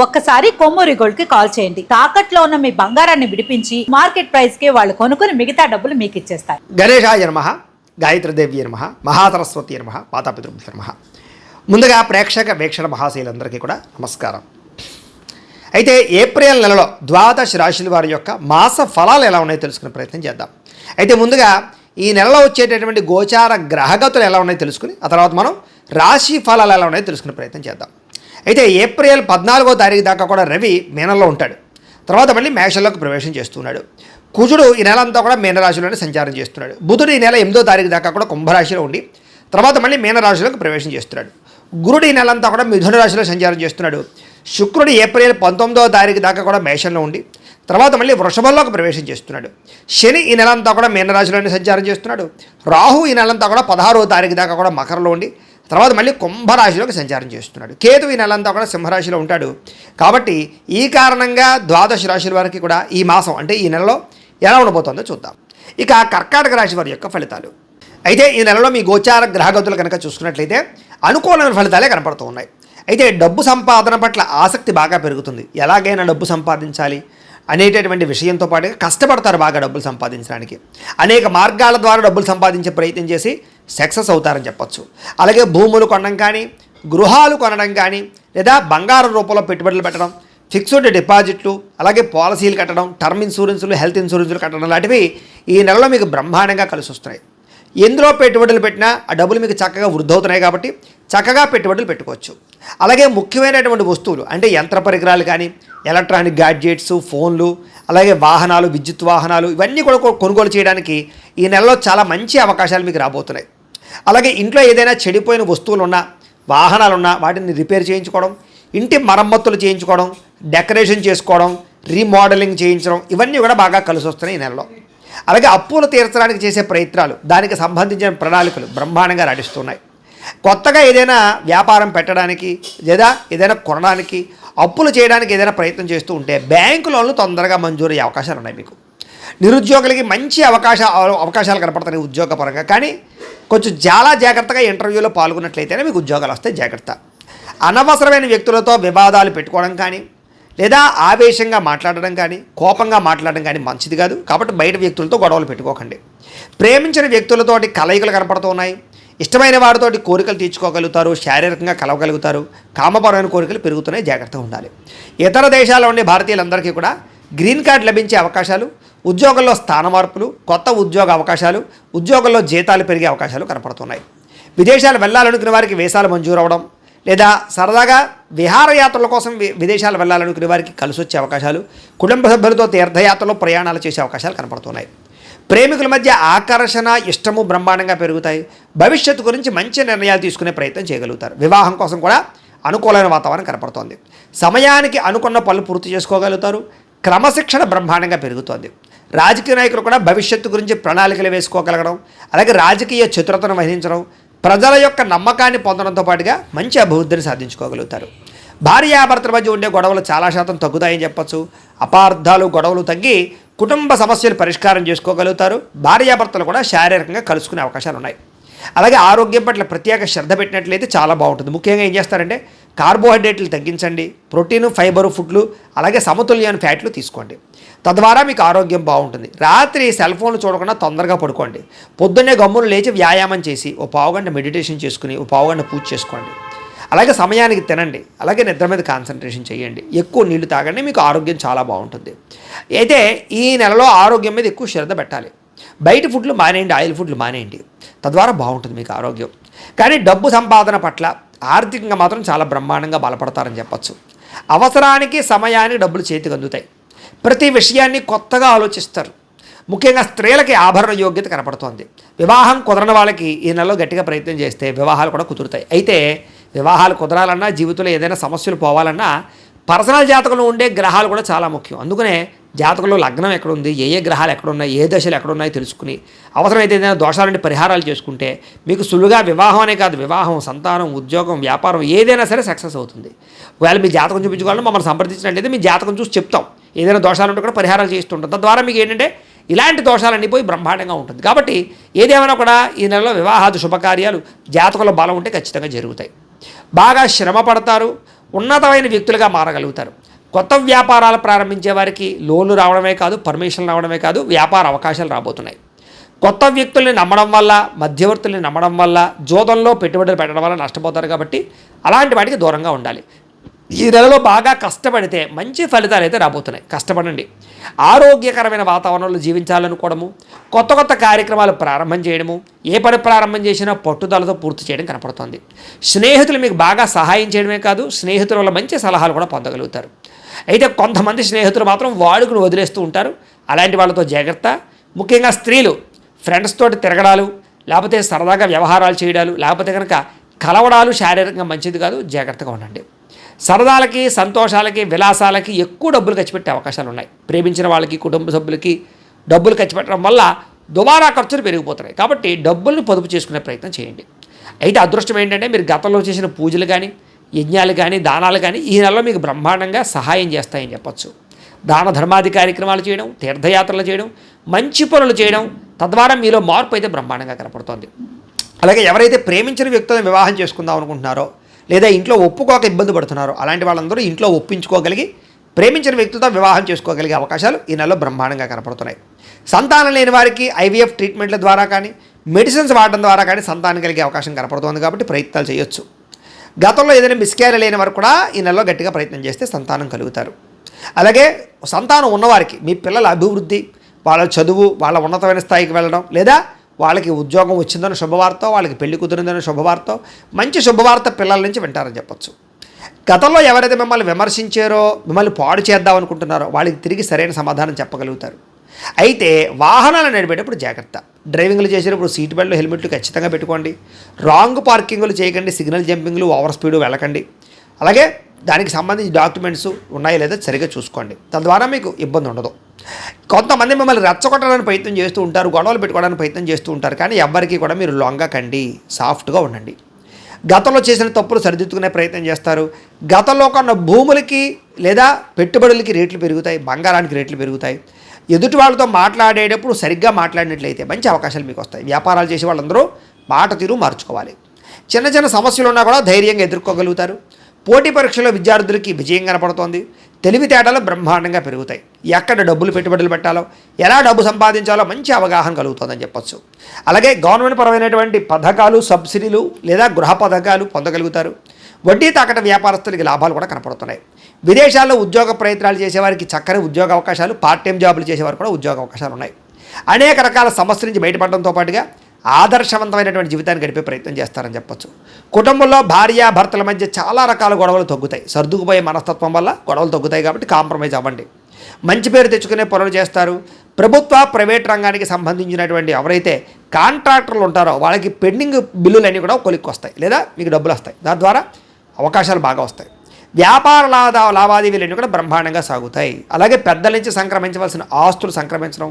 ఒక్కసారి కొమ్మూరి గోల్డ్ కి కాల్ చేయండి. తాకట్లో ఉన్న మీ బంగారాన్ని విడిపించి మార్కెట్ ప్రైస్ కి వాళ్ళు కొనుక్కుని మిగతా డబ్బులు మీకు ఇచ్చేస్తారు. గణేశాయ నమః, గాయత్రీదేవి నమః, మహాసరస్వతి నమః, మాతాపితృభ్యో నమః. ముందుగా ప్రేక్షక వీక్షణ మహాశైలందరికీ కూడా నమస్కారం. అయితే ఏప్రిల్ నెలలో ద్వాదశ రాశుల వారి యొక్క మాస ఫలాలు ఎలా ఉన్నాయో తెలుసుకునే ప్రయత్నం చేద్దాం. అయితే ముందుగా ఈ నెలలో వచ్చేటటువంటి గోచార గ్రహగతులు ఎలా ఉన్నాయో తెలుసుకుని ఆ తర్వాత మనం రాశి ఫలాలు ఎలా ఉన్నాయో తెలుసుకునే ప్రయత్నం చేద్దాం. అయితే ఏప్రిల్ 14వ తారీఖు దాకా కూడా రవి మీనంలో ఉంటాడు. తర్వాత మళ్ళీ మేషంలోకి ప్రవేశం చేస్తున్నాడు. కుజుడు ఈ నెల అంతా కూడా మీనరాశిలోనే సంచారం చేస్తున్నాడు. బుధుడు ఈ నెల 8వ తారీఖు దాకా కూడా కుంభరాశిలో ఉండి తర్వాత మళ్ళీ మీనరాశిలోకి ప్రవేశం చేస్తున్నాడు. గురుడు ఈ నెల అంతా కూడా మిథున రాశిలో సంచారం చేస్తున్నాడు. శుక్రుడు ఏప్రిల్ 19వ తారీఖు దాకా కూడా మేషంలో ఉండి తర్వాత మళ్ళీ వృషభంలోకి ప్రవేశం చేస్తున్నాడు. శని ఈ నెల అంతా కూడా మీనరాశిలోనే సంచారం చేస్తున్నాడు. రాహు ఈ నెలంతా కూడా 16వ తారీఖు దాకా కూడా మకరంలో ఉండి తర్వాత మళ్ళీ కుంభరాశిలోకి సంచారం చేస్తున్నాడు. కేతు ఈ నెలంతా కూడా సింహరాశిలో ఉంటాడు. కాబట్టి ఈ కారణంగా ద్వాదశ రాశుల వారికి కూడా ఈ మాసం అంటే ఈ నెలలో ఎలా ఉండబోతుందో చూద్దాం. ఇక కర్కాటక రాశి వారి యొక్క ఫలితాలు. అయితే ఈ నెలలో మీ గోచార గ్రహగతులు కనుక చూసుకున్నట్లయితే అనుకూలమైన ఫలితాలే కనపడుతూ ఉన్నాయి. అయితే డబ్బు సంపాదన పట్ల ఆసక్తి బాగా పెరుగుతుంది. ఎలాగైనా డబ్బు సంపాదించాలి అనేటటువంటి విషయంతో పాటుగా కష్టపడతారు బాగా డబ్బులు సంపాదించడానికి. అనేక మార్గాల ద్వారా డబ్బులు సంపాదించే ప్రయత్నం చేసి సక్సెస్ అవుతారని చెప్పచ్చు. అలాగే భూములు కొనడం కానీ, గృహాలు కొనడం కానీ, లేదా బంగారం రూపంలో పెట్టుబడులు పెట్టడం, ఫిక్స్డ్ డిపాజిట్లు, అలాగే పాలసీలు కట్టడం, టర్మ్ ఇన్సూరెన్సులు, హెల్త్ ఇన్సూరెన్సులు కట్టడం లాంటివి ఈ నెలలో మీకు బ్రహ్మాండంగా కలిసి వస్తున్నాయి. ఎందులో పెట్టుబడులు పెట్టినా ఆ డబ్బులు మీకు చక్కగా వృద్ధి అవుతున్నాయి కాబట్టి చక్కగా పెట్టుబడులు పెట్టుకోవచ్చు. అలాగే ముఖ్యమైనటువంటి వస్తువులు అంటే యంత్ర పరికరాలు కానీ, ఎలక్ట్రానిక్ గ్యాడ్జెట్స్, ఫోన్లు, అలాగే వాహనాలు, విద్యుత్ వాహనాలు ఇవన్నీ కూడా కొనుగోలు చేయడానికి ఈ నెలలో చాలా మంచి అవకాశాలు మీకు రాబోతున్నాయి. అలాగే ఇంట్లో ఏదైనా చెడిపోయిన వస్తువులు ఉన్నా, వాహనాలు ఉన్నా వాటిని రిపేర్ చేయించుకోవడం, ఇంటి మరమ్మతులు చేయించుకోవడం, డెకరేషన్ చేసుకోవడం, రీమోడలింగ్ చేయించడం ఇవన్నీ కూడా బాగా కలిసి వస్తున్నాయి ఈ నెలలో. అలాగే అప్పులు తీర్చడానికి చేసే ప్రయత్నాలు, దానికి సంబంధించిన ప్రణాళికలు బ్రహ్మాండంగా నడుస్తున్నాయి. కొత్తగా ఏదైనా వ్యాపారం పెట్టడానికి లేదా ఏదైనా కొనడానికి, అప్పులు చేయడానికి ఏదైనా ప్రయత్నం చేస్తూ ఉంటే బ్యాంకు లోన్లు తొందరగా మంజూరు అయ్యే అవకాశాలు ఉన్నాయి మీకు. నిరుద్యోగులకి మంచి అవకాశాలు కనపడతాయి ఉద్యోగపరంగా. కానీ కొంచెం చాలా జాగ్రత్తగా ఇంటర్వ్యూలో పాల్గొన్నట్లయితేనే మీకు ఉద్యోగాలు వస్తాయి. జాగ్రత్త. అనవసరమైన వ్యక్తులతో వివాదాలు పెట్టుకోవడం కానీ, లేదా ఆవేశంగా మాట్లాడడం కానీ, కోపంగా మాట్లాడడం కానీ మంచిది కాదు. కాబట్టి బయట వ్యక్తులతో గొడవలు పెట్టుకోకండి. ప్రేమించిన వ్యక్తులతోటి కలయికలు కనపడుతూ ఉన్నాయి. ఇష్టమైన వారితోటి కోరికలు తీర్చుకోగలుగుతారు, శారీరకంగా కలవగలుగుతారు, కామపరమైన కోరికలు పెరుగుతున్నాయి. జాగ్రత్తగా ఉండాలి. ఇతర దేశాల్లో ఉండే భారతీయులందరికీ కూడా గ్రీన్ కార్డు లభించే అవకాశాలు, ఉద్యోగంలో స్థాన మార్పులు, కొత్త ఉద్యోగ అవకాశాలు, ఉద్యోగంలో జీతాలు పెరిగే అవకాశాలు కనపడుతున్నాయి. విదేశాలు వెళ్ళాలనుకునే వారికి వీసాలు మంజూరు అవ్వడం, లేదా సరదాగా విహారయాత్రల కోసం విదేశాలు వెళ్ళాలనుకునే వారికి కలిసి వచ్చే అవకాశాలు, కుటుంబ సభ్యులతో తీర్థయాత్రలో ప్రయాణాలు చేసే అవకాశాలు కనపడుతున్నాయి. ప్రేమికుల మధ్య ఆకర్షణ, ఇష్టము బ్రహ్మాండంగా పెరుగుతాయి. భవిష్యత్తు గురించి మంచి నిర్ణయాలు తీసుకునే ప్రయత్నం చేయగలుగుతారు. వివాహం కోసం కూడా అనుకూలమైన వాతావరణం కనపడుతోంది. సమయానికి అనుకున్న పనులు పూర్తి చేసుకోగలుగుతారు. క్రమశిక్షణ బ్రహ్మాండంగా పెరుగుతోంది. రాజకీయ నాయకులు కూడా భవిష్యత్తు గురించి ప్రణాళికలు వేసుకోగలగడం, అలాగే రాజకీయ చతురతను వహించడం, ప్రజల యొక్క నమ్మకాన్ని పొందడంతో పాటుగా మంచి అభివృద్ధిని సాధించుకోగలుగుతారు. భార్యాభర్తల మధ్య ఉండే గొడవలు చాలా శాతం తగ్గుతాయని చెప్పచ్చు. అపార్థాలు, గొడవలు తగ్గి కుటుంబ సమస్యలు పరిష్కారం చేసుకోగలుగుతారు. భార్యాభర్తలు కూడా శారీరకంగా కలుసుకునే అవకాశాలు ఉన్నాయి. అలాగే ఆరోగ్యం పట్ల ప్రత్యేక శ్రద్ధ పెట్టినట్లయితే చాలా బాగుంటుంది. ముఖ్యంగా ఏం చేస్తారంటే కార్బోహైడ్రేట్లు తగ్గించండి, ప్రోటీను, ఫైబరు ఫుడ్లు, అలాగే సమతుల్యమైన ఫ్యాట్లు తీసుకోండి. తద్వారా మీకు ఆరోగ్యం బాగుంటుంది. రాత్రి సెల్ ఫోన్లు చూడకుండా తొందరగా పడుకోండి. పొద్దున్నే గమ్మును లేచి వ్యాయామం చేసి ఓ పావుగంట మెడిటేషన్ చేసుకుని ఓ పావుగంట పూజ చేసుకోండి. అలాగే సమయానికి తినండి. అలాగే నిద్ర మీద కాన్సన్ట్రేషన్ చేయండి. ఎక్కువ నీళ్లు తాగండి. మీకు ఆరోగ్యం చాలా బాగుంటుంది. అయితే ఈ నెలలో ఆరోగ్యం మీద ఎక్కువ శ్రద్ధ పెట్టాలి. బయట ఫుడ్లు మానేయండి, ఆయిల్ ఫుడ్లు మానేయండి. తద్వారా బాగుంటుంది మీకు ఆరోగ్యం. కానీ డబ్బు సంపాదన పట్ల ఆర్థికంగా మాత్రం చాలా బ్రహ్మాండంగా బలపడతారని చెప్పచ్చు. అవసరానికి సమయానికి డబ్బులు చేతికి అందుతాయి. ప్రతి విషయాన్ని కొత్తగా ఆలోచిస్తారు. ముఖ్యంగా స్త్రీలకి ఆభరణ యోగ్యత కనపడుతోంది. వివాహం కుదరని వాళ్ళకి ఈ నెలలో గట్టిగా ప్రయత్నం చేస్తే వివాహాలు కూడా కుదురుతాయి. అయితే వివాహాలు కుదరాలన్నా, జీవితంలో ఏదైనా సమస్యలు పోవాలన్నా పర్సనల్ జాతకంలో ఉండే గ్రహాలు కూడా చాలా ముఖ్యం. అందుకనే జాతకంలో లగ్నం ఎక్కడుంది, ఏ ఏ గ్రహాలు ఎక్కడున్నాయి, ఏ దశలు ఎక్కడున్నాయో తెలుసుకుని అవసరమైతే ఏదైనా దోషాలంటే పరిహారాలు చేసుకుంటే మీకు సులువుగా వివాహం అనే కాదు, వివాహం, సంతానం, ఉద్యోగం, వ్యాపారం ఏదైనా సరే సక్సెస్ అవుతుంది. ఒకవేళ మీ జాతకం చూపించుకోవాలని మమ్మల్ని సంప్రదించినట్లయితే మీ జాతకం చూసి చెప్తాం. ఏదైనా దోషాలు ఉంటే కూడా పరిహారాలు చేస్తుంటాం. తద్వారా మీకు ఏంటంటే ఇలాంటి దోషాలన్నీ పోయి బ్రహ్మాండంగా ఉంటుంది. కాబట్టి ఏదేమైనా కూడా ఈ నెలలో వివాహాది శుభకార్యాలు జాతకంలో బలం ఉంటే ఖచ్చితంగా జరుగుతాయి. బాగా శ్రమ పడతారు. ఉన్నతమైన వ్యక్తులుగా మారగలుగుతారు. కొత్త వ్యాపారాలు ప్రారంభించే వారికి లోన్లు రావడమే కాదు, పర్మిషన్లు రావడమే కాదు, వ్యాపార అవకాశాలు రాబోతున్నాయి. కొత్త వ్యక్తుల్ని నమ్మడం వల్ల, మధ్యవర్తుల్ని నమ్మడం వల్ల, జోదంలో పెట్టుబడులు పెట్టడం వల్ల నష్టపోతారు. కాబట్టి అలాంటి వాటికి దూరంగా ఉండాలి. ఈ నెలలో బాగా కష్టపడితే మంచి ఫలితాలు అయితే రాబోతున్నాయి. కష్టపడండి. ఆరోగ్యకరమైన వాతావరణంలో జీవించాలనుకోవడము, కొత్త కొత్త కార్యక్రమాలు ప్రారంభం చేయడము, ఏ పని ప్రారంభం చేసినా పట్టుదలతో పూర్తి చేయడం కనపడుతోంది. స్నేహితులు మీకు బాగా సహాయం చేయడమే కాదు, స్నేహితుల వల్ల మంచి సలహాలు కూడా పొందగలుగుతారు. అయితే కొంతమంది స్నేహితులు మాత్రం వాడుకుని వదిలేస్తూ ఉంటారు. అలాంటి వాళ్ళతో జాగ్రత్త. ముఖ్యంగా స్త్రీలు ఫ్రెండ్స్ తోటి తిరగడాలు, లేకపోతే సరదాగా వ్యవహారాలు చేయడాలు, లేకపోతే కనుక కలవడాలు శారీరకంగా మంచిది కాదు. జాగ్రత్తగా ఉండండి. సరదాలకి, సంతోషాలకి, విలాసాలకి ఎక్కువ డబ్బులు ఖర్చు పెట్టే అవకాశాలు ఉన్నాయి. ప్రేమించిన వాళ్ళకి, కుటుంబ సభ్యులకి డబ్బులు ఖర్చు పెట్టడం వల్ల దుబారా ఖర్చులు పెరిగిపోతున్నాయి. కాబట్టి డబ్బుల్ని పొదుపు చేసుకునే ప్రయత్నం చేయండి. అయితే అదృష్టం ఏంటంటే మీరు గతంలో చేసిన పూజలు కానీ, యజ్ఞాలు కానీ, దానాలు కానీ ఈ నెలలో మీకు బ్రహ్మాండంగా సహాయం చేస్తాయని చెప్పచ్చు. దాన ధర్మాది కార్యక్రమాలు చేయడం, తీర్థయాత్రలు చేయడం, మంచి పనులు చేయడం, తద్వారా మీలో మార్పు అయితే బ్రహ్మాండంగా కనపడుతోంది. అలాగే ఎవరైతే ప్రేమించిన వ్యక్తులను వివాహం చేసుకుందాం అనుకుంటున్నారో, లేదా ఇంట్లో ఒప్పుకోక ఇబ్బంది పడుతున్నారో, అలాంటి వాళ్ళందరూ ఇంట్లో ఒప్పించుకోగలిగి ప్రేమించిన వ్యక్తితో వివాహం చేసుకోగలిగే అవకాశాలు ఈ నెలలో బ్రహ్మాండంగా కనపడుతున్నాయి. సంతానం లేని వారికి ఐవీఎఫ్ ట్రీట్మెంట్ల ద్వారా కానీ, మెడిసిన్స్ వాడడం ద్వారా కానీ సంతానం కలిగే అవకాశం కనపడుతోంది. కాబట్టి ప్రయత్నాలు చేయొచ్చు. గతంలో ఏదైనా మిస్క్యారేజ్ లేని వారు కూడా ఈ నెలలో గట్టిగా ప్రయత్నం చేస్తే సంతానం కలుగుతారు. అలాగే సంతానం ఉన్నవారికి మీ పిల్లల అభివృద్ధి, వాళ్ళ చదువు, వాళ్ళ ఉన్నతమైన స్థాయికి వెళ్ళడం, లేదా వాళ్ళకి ఉద్యోగం వచ్చిందని శుభవార్త, వాళ్ళకి పెళ్లి కుదిరిందని శుభవార్త, మంచి శుభవార్త పిల్లల నుంచి వింటారని చెప్పచ్చు. గతంలో ఎవరైతే మిమ్మల్ని విమర్శించారో, మిమ్మల్ని పాడు చేద్దాం అనుకుంటున్నారో వాళ్ళకి తిరిగి సరైన సమాధానం చెప్పగలుగుతారు. అయితే వాహనాలు నడిపేటప్పుడు జాగ్రత్త. డ్రైవింగ్లు చేసేటప్పుడు సీట్ బెల్ట్లు, హెల్మెట్లు ఖచ్చితంగా పెట్టుకోండి. రాంగ్ పార్కింగ్లు చేయకండి. సిగ్నల్ జంపింగ్లు, ఓవర్ స్పీడ్ వెళ్ళకండి. అలాగే దానికి సంబంధించి డాక్యుమెంట్స్ ఉన్నాయో లేదో సరిగ్గా చూసుకోండి. తద్వారా మీకు ఇబ్బంది ఉండదు. కొంతమంది మిమ్మల్ని రెచ్చగొట్టడానికి ప్రయత్నం చేస్తూ ఉంటారు, గొడవలు పెట్టుకోవడానికి ప్రయత్నం చేస్తూ ఉంటారు. కానీ ఎవరికి కూడా మీరు లొంగకండి, సాఫ్ట్గా ఉండండి. గతంలో చేసిన తప్పులు సరిదిద్దుకునే ప్రయత్నం చేస్తారు. గతంలో కొన్న భూములకి లేదా పెట్టుబడులకి రేట్లు పెరుగుతాయి, బంగారానికి రేట్లు పెరుగుతాయి. ఎదుటి వాళ్ళతో మాట్లాడేటప్పుడు సరిగ్గా మాట్లాడినట్లయితే మంచి అవకాశాలు మీకు వస్తాయి. వ్యాపారాలు చేసే వాళ్ళందరూ మాట తీరు మార్చుకోవాలి. చిన్న చిన్న సమస్యలు ఉన్నా కూడా ధైర్యంగా ఎదుర్కోగలుగుతారు. పోటీ పరీక్షలో విద్యార్థులకి విజయం కనపడుతోంది. తెలివితేటలు బ్రహ్మాండంగా పెరుగుతాయి. ఎక్కడ డబ్బులు పెట్టుబడులు పెట్టాలో, ఎలా డబ్బు సంపాదించాలో మంచి అవగాహన కలుగుతుందని చెప్పచ్చు. అలాగే గవర్నమెంట్ పరమైనటువంటి పథకాలు, సబ్సిడీలు లేదా గృహ పథకాలు పొందగలుగుతారు. వడ్డీ తాకట వ్యాపారస్తులకి లాభాలు కూడా కనపడుతున్నాయి. విదేశాల్లో ఉద్యోగ ప్రయత్నాలు చేసేవారికి చక్కని ఉద్యోగ అవకాశాలు, పార్ట్ టైం జాబులు చేసేవారు కూడా ఉద్యోగ అవకాశాలు ఉన్నాయి. అనేక రకాల సమస్యల నుంచి బయటపడడంతో పాటుగా ఆదర్శవంతమైనటువంటి జీవితాన్ని గడిపే ప్రయత్నం చేస్తారని చెప్పొచ్చు. కుటుంబంలో భార్య భర్తల మధ్య చాలా రకాల గొడవలు తగ్గుతాయి. సర్దుకుపోయే మనస్తత్వం వల్ల గొడవలు తగ్గుతాయి. కాబట్టి కాంప్రమైజ్ అవ్వండి. మంచి పేరు తెచ్చుకునే పనులు చేస్తారు. ప్రభుత్వ, ప్రైవేట్ రంగానికి సంబంధించినటువంటి ఎవరైతే కాంట్రాక్టర్లు ఉంటారో వాళ్ళకి పెండింగ్ బిల్లులన్నీ కూడా కొలిక్కి వస్తాయి, లేదా మీకు డబ్బులు వస్తాయి. దాని ద్వారా అవకాశాలు బాగా వస్తాయి. వ్యాపార లావాదేవీలన్నీ కూడా బ్రహ్మాండంగా సాగుతాయి. అలాగే పెద్దల నుంచి సంక్రమించవలసిన ఆస్తులు సంక్రమించడం,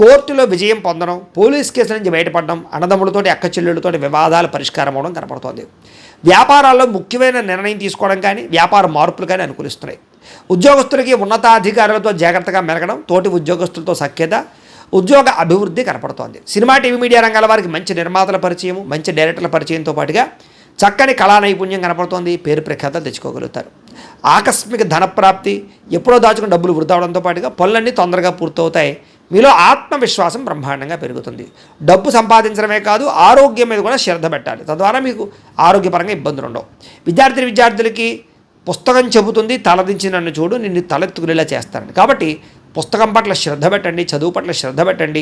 కోర్టులో విజయం పొందడం, పోలీస్ కేసుల నుంచి బయటపడడం, అన్నదమ్ములతోటి అక్క చెల్లెళ్ళతోటి వివాదాలు పరిష్కారం అవడం కనపడుతోంది. వ్యాపారాల్లో ముఖ్యమైన నిర్ణయం తీసుకోవడం కానీ, వ్యాపార మార్పులు కానీ అనుకూలిస్తున్నాయి. ఉద్యోగస్తులకి ఉన్నతాధికారులతో జాగ్రత్తగా మెలగడం, తోటి ఉద్యోగస్తులతో సఖ్యత, ఉద్యోగ అభివృద్ధి కనపడుతోంది. సినిమా, టీవీ, మీడియా రంగాల వారికి మంచి నిర్మాతల పరిచయం, మంచి డైరెక్టర్ల పరిచయంతో పాటుగా చక్కని కళా నైపుణ్యం కనపడుతోంది. పేరు ప్రఖ్యాతలు తెచ్చుకోగలుగుతారు. ఆకస్మిక ధనప్రాప్తి, ఎప్పుడో దాచుకుని డబ్బులు వృధా అవడంతో పాటుగా పనులన్నీ తొందరగా పూర్తవుతాయి. మీలో ఆత్మవిశ్వాసం బ్రహ్మాండంగా పెరుగుతుంది. డబ్బు సంపాదించడమే కాదు, ఆరోగ్యం మీద కూడా శ్రద్ధ పెట్టాలి. తద్వారా మీకు ఆరోగ్యపరంగా ఇబ్బందులు ఉండవు. విద్యార్థులకి పుస్తకం చెబుతుంది, తలదించి నన్ను చూడు, నిన్ను తలెత్తుకునేలా చేస్తారని. కాబట్టి పుస్తకం పట్ల శ్రద్ధ పెట్టండి, చదువు పట్ల శ్రద్ధ పెట్టండి.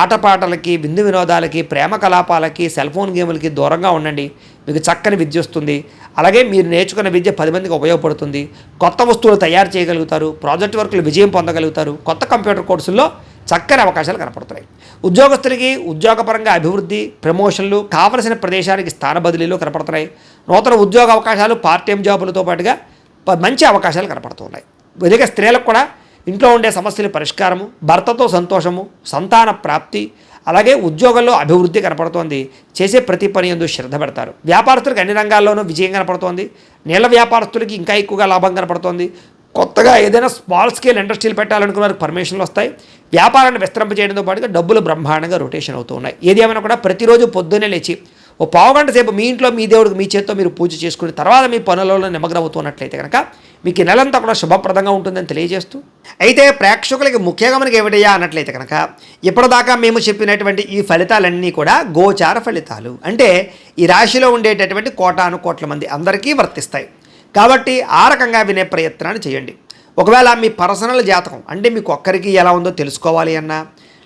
ఆటపాటలకి, విందు వినోదాలకి, ప్రేమ కలాపాలకి, సెల్ ఫోన్ గేములకి దూరంగా ఉండండి. మీకు చక్కని విద్య వస్తుంది. అలాగే మీరు నేర్చుకున్న విద్య 10 మందికి ఉపయోగపడుతుంది. కొత్త వస్తువులు తయారు చేయగలుగుతారు. ప్రాజెక్ట్ వర్కులు విజయం పొందగలుగుతారు. కొత్త కంప్యూటర్ కోర్సుల్లో చక్కని అవకాశాలు కనపడుతున్నాయి. ఉద్యోగస్తులకి ఉద్యోగపరంగా అభివృద్ధి, ప్రమోషన్లు, కావలసిన ప్రదేశానికి స్థాన బదిలీలు కనపడుతున్నాయి. నూతన ఉద్యోగ అవకాశాలు, పార్ట్ టైం జాబులతో పాటుగా మంచి అవకాశాలు కనపడుతున్నాయి. ఇదిగా స్త్రీలకు కూడా ఇంట్లో ఉండే సమస్యల పరిష్కారము, భర్తతో సంతోషము, సంతాన ప్రాప్తి, అలాగే ఉద్యోగంలో అభివృద్ధి కనపడుతోంది. చేసే ప్రతి పని యందు శ్రద్ధ పెడతారు. వ్యాపారస్తులకు అన్ని రంగాల్లోనూ విజయం కనపడుతోంది. నీళ్ళ వ్యాపారస్తులకి ఇంకా ఎక్కువగా లాభం కనపడుతోంది. కొత్తగా ఏదైనా స్మాల్ స్కేల్ ఇండస్ట్రీలు పెట్టాలనుకున్న వారికి పర్మిషన్లు వస్తాయి. వ్యాపారాన్ని విస్తరింప చేయడంతో పాటుగా డబ్బులు బ్రహ్మాండంగా రొటేషన్ అవుతూ ఉన్నాయి. ఏది ఏమైనా కూడా ప్రతిరోజు పొద్దున్నే లేచి ఓ పావుగంట సేపు మీ ఇంట్లో మీ దేవుడికి మీ చేత్తో మీరు పూజ చేసుకుని తర్వాత మీ పనులలో నిమగ్నమవుతున్నట్లయితే కనుక మీకు ఈ నెలంతా కూడా శుభప్రదంగా ఉంటుందని తెలియజేస్తూ, అయితే ప్రేక్షకులకి ముఖ్యంగా మనకి ఏమిటయ్యా అన్నట్లయితే కనుక ఇప్పటిదాకా మేము చెప్పినటువంటి ఈ ఫలితాలన్నీ కూడా గోచార ఫలితాలు, అంటే ఈ రాశిలో ఉండేటటువంటి కోటాను కోట్ల మంది అందరికీ వర్తిస్తాయి. కాబట్టి ఆ రకంగా వినే ప్రయత్నాన్ని చేయండి. ఒకవేళ మీ పర్సనల్ జాతకం అంటే మీకు ఒక్కరికి ఎలా ఉందో తెలుసుకోవాలి అన్నా,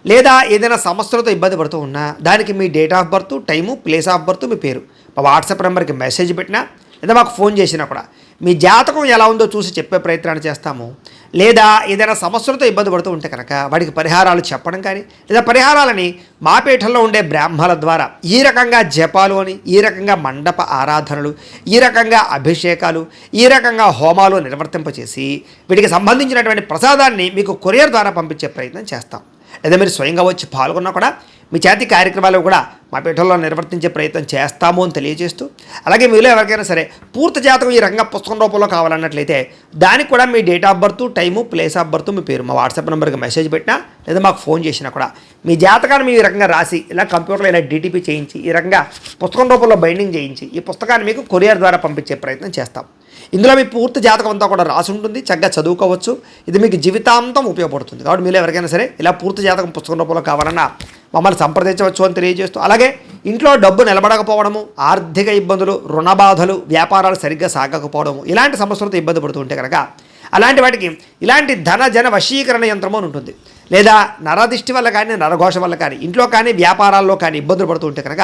లేదా ఏదైనా సమస్యలతో ఇబ్బంది పడుతూ ఉన్నా దానికి మీ date of birth, time, place of birth, మీ పేరు మా వాట్సాప్ నెంబర్కి మెసేజ్ పెట్టినా లేదా మాకు ఫోన్ చేసినా కూడా మీ జాతకం ఎలా ఉందో చూసి చెప్పే ప్రయత్నాన్ని చేస్తాము. లేదా ఏదైనా సమస్యలతో ఇబ్బంది పడుతూ ఉంటే కనుక వాడికి పరిహారాలు చెప్పడం కానీ, లేదా పరిహారాలని మా పీఠంలో ఉండే బ్రాహ్మణుల ద్వారా ఈ రకంగా జపాలు అని, ఈ రకంగా మండప ఆరాధనలు, ఈ రకంగా అభిషేకాలు, ఈ రకంగా హోమాలు నిర్వర్తింపచేసి వీటికి సంబంధించినటువంటి ప్రసాదాన్ని మీకు కొరియర్ ద్వారా పంపించే ప్రయత్నం చేస్తాం. లేదా మీరు స్వయంగా వచ్చి పాల్గొన్నా కూడా మీ చేతి కార్యక్రమాలు కూడా మా పీఠంలో నిర్వర్తించే ప్రయత్నం చేస్తాము అని తెలియజేస్తూ, అలాగే మీలో ఎవరికైనా సరే పూర్తి జాతకం ఈ రకంగా పుస్తకం రూపంలో కావాలన్నట్లయితే దానికి కూడా మీ date of birth, time, place of birth, మీ పేరు మా వాట్సాప్ నెంబర్కి మెసేజ్ పెట్టినా లేదా మాకు ఫోన్ చేసినా కూడా మీ జాతకాన్ని మీ రకంగా రాసి ఇలా కంప్యూటర్లో ఇలా డీటీపీ చేయించి ఈ రకంగా పుస్తకం రూపంలో బైండింగ్ చేయించి ఈ పుస్తకాన్ని మీకు కొరియర్ ద్వారా పంపించే ప్రయత్నం చేస్తాం. ఇందులో మీ పూర్తి జాతకం అంతా కూడా రాసి ఉంటుంది, చక్కగా చదువుకోవచ్చు. ఇది మీకు జీవితాంతం ఉపయోగపడుతుంది. కాబట్టి మీరు ఎవరికైనా సరే ఇలా పూర్తి జాతకం పుస్తకం రూపంలో కావాలన్నా మమ్మల్ని సంప్రదించవచ్చు అని తెలియజేస్తూ, అలాగే ఇంట్లో డబ్బు నిలబడకపోవడము, ఆర్థిక ఇబ్బందులు, రుణ బాధలు, వ్యాపారాలు సరిగ్గా సాగకపోవడము, ఇలాంటి సమస్యలతో ఇబ్బంది పడుతూ ఉంటే కనుక అలాంటి వాటికి ఇలాంటి ధన జన వశీకరణ యంత్రము అని ఉంటుంది. లేదా నరదిష్టి వల్ల కానీ, నరఘోష వల్ల కానీ, ఇంట్లో కానీ వ్యాపారాల్లో కానీ ఇబ్బందులు పడుతూ ఉంటే కనుక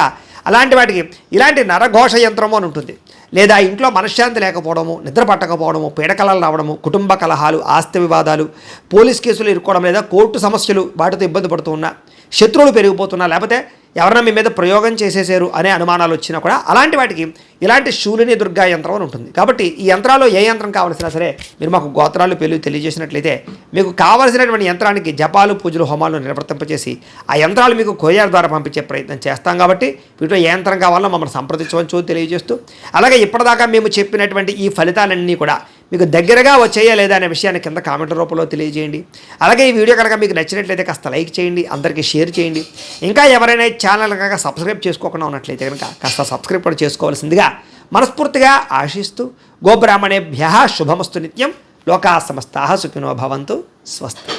అలాంటి వాటికి ఇలాంటి నరఘోష యంత్రము అని ఉంటుంది. లేదా ఇంట్లో మనశ్శాంతి లేకపోవడము, నిద్ర పట్టకపోవడము, పీడకలలు రావడము, కుటుంబ కలహాలు, ఆస్తి వివాదాలు, పోలీస్ కేసులు ఇరుక్కోవడం, లేదా కోర్టు సమస్యలు వాటితో ఇబ్బంది పడుతూ ఉన్నా, శత్రువులు పెరిగిపోతున్నా, లేకపోతే ఎవరైనా మీ మీద ప్రయోగం చేసేసారు అనే అనుమానాలు వచ్చినా కూడా అలాంటి వాటికి ఇలాంటి శూలిని దుర్గా యంత్రం అని ఉంటుంది. కాబట్టి ఈ యంత్రాల్లో ఏ యంత్రం కావాల్సినా సరే మీరు మాకు గోత్రాలు పేర్లు తెలియజేసినట్లయితే మీకు కావాల్సినటువంటి యంత్రానికి జపాలు, పూజలు, హోమాలు నిర్వర్తింపచేసి ఆ యంత్రాలు మీకు కొరియర్ ద్వారా పంపించే ప్రయత్నం చేస్తాం. కాబట్టి వీటిలో ఏ యంత్రం కావాలో మమ్మల్ని సంప్రదించవచ్చు తెలియజేస్తూ, అలాగే ఇప్పటిదాకా మేము చెప్పినటువంటి ఈ ఫలితాలన్నీ కూడా మీకు దగ్గరగా వచ్చేయా లేదా అనే విషయాన్ని కింద కామెంట్ రూపంలో తెలియజేయండి. అలాగే ఈ వీడియో కనుక మీకు నచ్చినట్లయితే కాస్త లైక్ చేయండి, అందరికీ షేర్ చేయండి. ఇంకా ఎవరైనా ఛానల్ కనుక సబ్స్క్రైబ్ చేసుకోకుండా ఉన్నట్లయితే కనుక కాస్త సబ్స్క్రైబ్ కూడా చేసుకోవాల్సిందిగా మనస్ఫూర్తిగా ఆశిస్తూ, గోబ్రాహ్మణేభ్యః శుభమస్తు నిత్యం, లోకా సమస్తాః సుఖినో భవంతు, స్వస్తి.